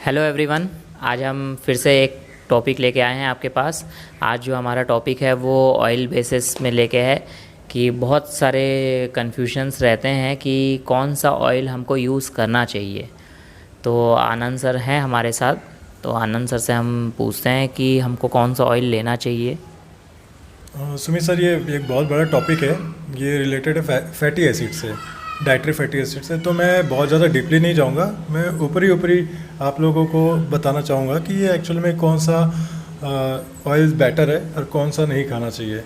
Hello everyone. आज हम फिर से एक टॉपिक लेके आए हैं आपके पास। आज जो हमारा टॉपिक है वो ऑयल बेसिस में लेके है कि बहुत सारे कन्फ्यूजन्स रहते हैं कि कौन सा ऑयल हमको यूज़ करना चाहिए। तो आनंद सर हैं हमारे साथ, तो आनंद सर से हम पूछते हैं कि हमको कौन सा ऑयल लेना चाहिए। सुमित सर, ये एक बहुत बड़ा टॉपिक है। ये रिलेटेड है फैटी एसिड से, डाइटरी फैटी एसिड से। तो मैं बहुत ज़्यादा डीपली नहीं जाऊंगा, मैं ऊपरी ऊपरी आप लोगों को बताना चाहूँगा कि ये एक्चुअल में कौन सा ऑयल बेटर है और कौन सा नहीं खाना चाहिए।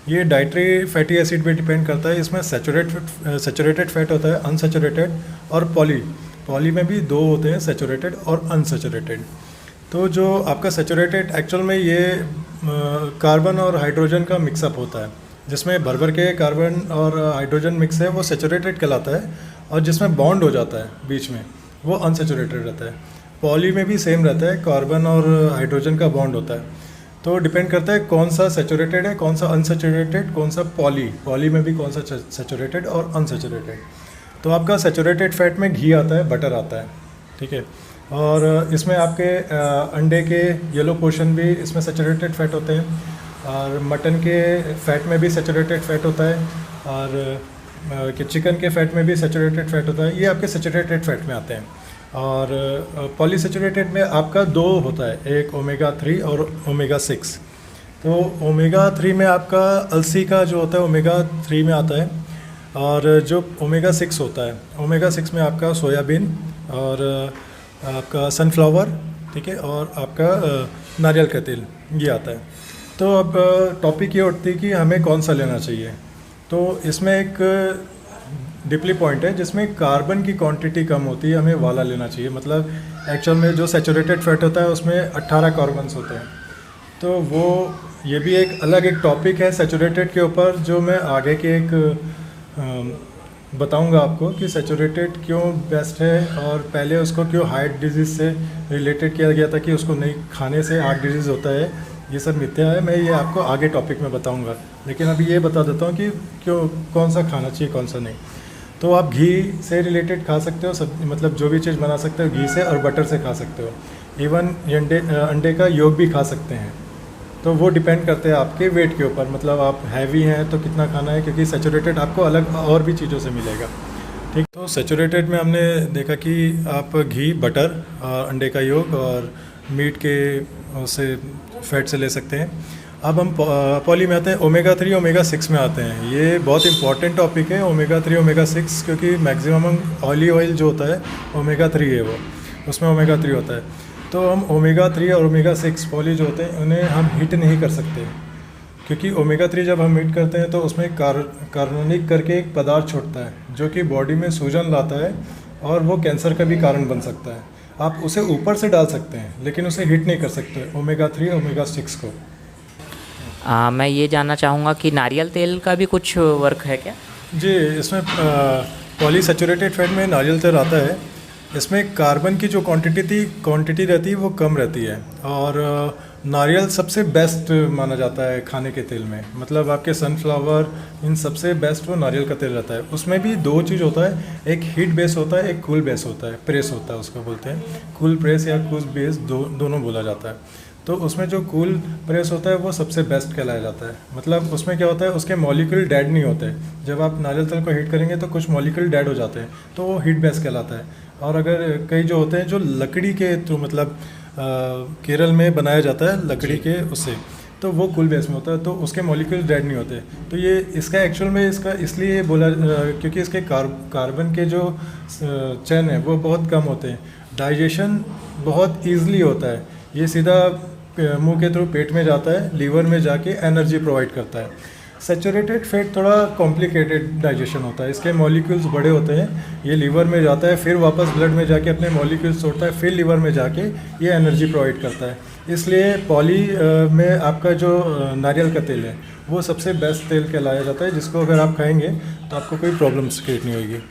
ये डाइटरी फैटी एसिड पे डिपेंड करता है। इसमें सैचुरेटेड फैट होता है, अनसैचुरेटेड और पॉली में भी दो होते हैं, सैचुरेटेड और अनसैचुरेटेड। तो जो आपका सैचुरेटेड एक्चुअल में ये कार्बन और हाइड्रोजन का मिक्सअप होता है, जिसमें भर भर के कार्बन और हाइड्रोजन मिक्स है, वो सैचुरेटेड कहलाता है। और जिसमें बॉन्ड हो जाता है बीच में, वो अनसैचुरेटेड रहता है। पॉली में भी सेम रहता है, कार्बन और हाइड्रोजन का बॉन्ड होता है। तो डिपेंड करता है कौन सा सैचुरेटेड है, कौन सा अनसैचुरेटेड, कौन सा पॉली में भी कौन सा सैचुरेटेड और अनसैचुरेटेड। तो आपका सैचुरेटेड फैट में घी आता है, बटर आता है, ठीक है। और इसमें आपके अंडे के येलो पोर्शन भी इसमें सैचुरेटेड फैट होते हैं, और मटन के फैट में भी सैचुरेटेड फैट होता है, और चिकन के फैट में भी सैचुरेटेड फैट होता है। ये आपके सैचुरेटेड फैट में आते हैं। और पॉलीसैचुरेटेड में आपका दो होता है, एक ओमेगा 3 और ओमेगा 6। तो ओमेगा 3 में आपका अलसी का जो होता है ओमेगा 3 में आता है, और जो ओमेगा 6 होता है, ओमेगा 6 में आपका सोयाबीन और आपका सनफ्लावर, ठीक है, और आपका नारियल का तेल, ये आता है। तो अब टॉपिक ये उठती है कि हमें कौन सा लेना चाहिए। तो इसमें एक डिपली पॉइंट है जिसमें कार्बन की क्वांटिटी कम होती है, हमें वाला लेना चाहिए। मतलब एक्चुअल में जो सैचुरेटेड फैट होता है उसमें 18 कार्बन्स होते हैं। तो वो ये भी एक अलग एक टॉपिक है सैचुरेटेड के ऊपर, जो मैं आगे के एक बताऊंगा आपको कि सैचुरेटेड क्यों बेस्ट है, और पहले उसको क्यों हार्ट डिजीज़ से रिलेटेड किया गया था कि उसको नहीं खाने से हार्ट डिजीज़ होता है। ये सब मिथ्या है, मैं ये आपको आगे टॉपिक में बताऊंगा। लेकिन अभी ये बता देता हूँ कि क्यों कौन सा खाना चाहिए, कौन सा नहीं। तो आप घी से रिलेटेड खा सकते हो, सब मतलब जो भी चीज़ बना सकते हो घी से, और बटर से खा सकते हो। इवन अंडे का योग भी खा सकते हैं। तो वो डिपेंड करते हैं आपके वेट के ऊपर, मतलब आप हैवी हैं तो कितना खाना है, क्योंकि सैचुरेटेड आपको अलग और भी चीज़ों से मिलेगा, ठीक। तो सैचुरेटेड में हमने देखा कि आप घी, बटर, अंडे का योग और मीट के से फैट से ले सकते हैं। अब हम पॉली में आते हैं, ओमेगा 3 ओमेगा 6 में आते हैं। ये बहुत इंपॉर्टेंट टॉपिक है, ओमेगा 3 ओमेगा 6, क्योंकि मैक्सिमम ऑयल जो होता है ओमेगा 3 है, वो उसमें ओमेगा 3 होता है। तो हम ओमेगा 3 और ओमेगा 6 पॉली जो होते हैं उन्हें हम हीट नहीं कर सकते, क्योंकि ओमेगा 3 जब हम हीट करते हैं तो उसमें कार्बोनिक करके एक पदार्थ छोड़ता है जो कि बॉडी में सूजन लाता है, और वो कैंसर का भी कारण बन सकता है। आप उसे ऊपर से डाल सकते हैं लेकिन उसे हीट नहीं कर सकते, ओमेगा 3 ओमेगा 6 को। मैं ये जानना चाहूँगा कि नारियल तेल का भी कुछ वर्क है क्या? जी, इसमें पॉलीसैचुरेटेड फैट में नारियल तेल आता है। इसमें कार्बन की जो क्वांटिटी रहती है वो कम रहती है, और नारियल सबसे बेस्ट माना जाता है खाने के तेल में। मतलब आपके सनफ्लावर, इन सबसे बेस्ट वो नारियल का तेल रहता है। उसमें भी दो चीज़ होता है, एक हीट बेस होता है, एक कूल बेस होता है, प्रेस होता है उसको बोलते हैं। कूल प्रेस या कूल बेस दोनों बोला जाता है। तो उसमें जो कूल प्रेस होता है वो सबसे बेस्ट कहलाया जाता है। मतलब उसमें क्या होता है, उसके मॉलिक्यूल डेड नहीं होते। जब आप नारियल तेल को हीट करेंगे तो कुछ मॉलिक्यूल डेड हो जाते हैं, तो वो हीट बेस कहलाता है। और अगर कई जो होते हैं जो लकड़ी के थ्रू, मतलब केरल में बनाया जाता है लकड़ी के उससे, तो वो कूल बेस में होता है, तो उसके मॉलिक्यूल डेड नहीं होते। तो ये इसका एक्चुअल में इसका इसलिए बोला क्योंकि इसके कार्बन के जो चैन है वो बहुत कम होते हैं। डाइजेशन बहुत ईजिली होता है, ये सीधा मुंह के थ्रू पेट में जाता है, लीवर में जाके एनर्जी प्रोवाइड करता है। सैचुरेटेड फैट थोड़ा कॉम्प्लिकेटेड डाइजेशन होता है, इसके मॉलिक्यूल्स बड़े होते हैं। ये लीवर में जाता है, फिर वापस ब्लड में जाके अपने मॉलिक्यूल्स छोड़ता है, फिर लीवर में जाके ये एनर्जी प्रोवाइड करता है। इसलिए पॉली में आपका जो नारियल का तेल है वो सबसे बेस्ट तेल कहलाया जाता है, जिसको अगर आप खाएंगे तो आपको कोई प्रॉब्लम्स क्रिएट नहीं होगी,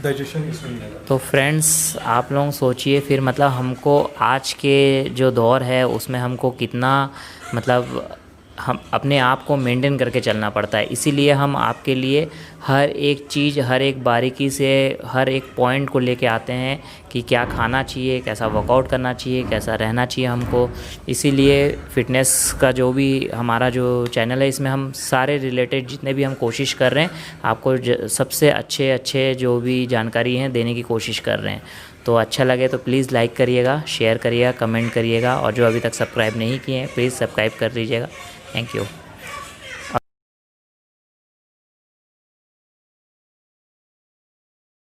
डाइजेशन इसमें नहीं होगा। तो फ्रेंड्स, आप लोग सोचिए फिर, मतलब हमको आज के जो दौर है उसमें हमको कितना, मतलब हम अपने आप को मेंटेन करके चलना पड़ता है। इसीलिए हम आपके लिए हर एक चीज़, हर एक बारीकी से, हर एक पॉइंट को लेके आते हैं कि क्या खाना चाहिए, कैसा वर्कआउट करना चाहिए, कैसा रहना चाहिए हमको। इसीलिए फ़िटनेस का जो भी हमारा जो चैनल है, इसमें हम सारे रिलेटेड जितने भी हम कोशिश कर रहे हैं आपको सबसे अच्छे अच्छे जो भी जानकारी हैं देने की कोशिश कर रहे हैं। तो अच्छा लगे तो प्लीज़ लाइक करिएगा, शेयर करिएगा, कमेंट करिएगा, और जो अभी तक सब्सक्राइब नहीं किए हैं प्लीज़ सब्सक्राइब कर लीजिएगा। Thank you.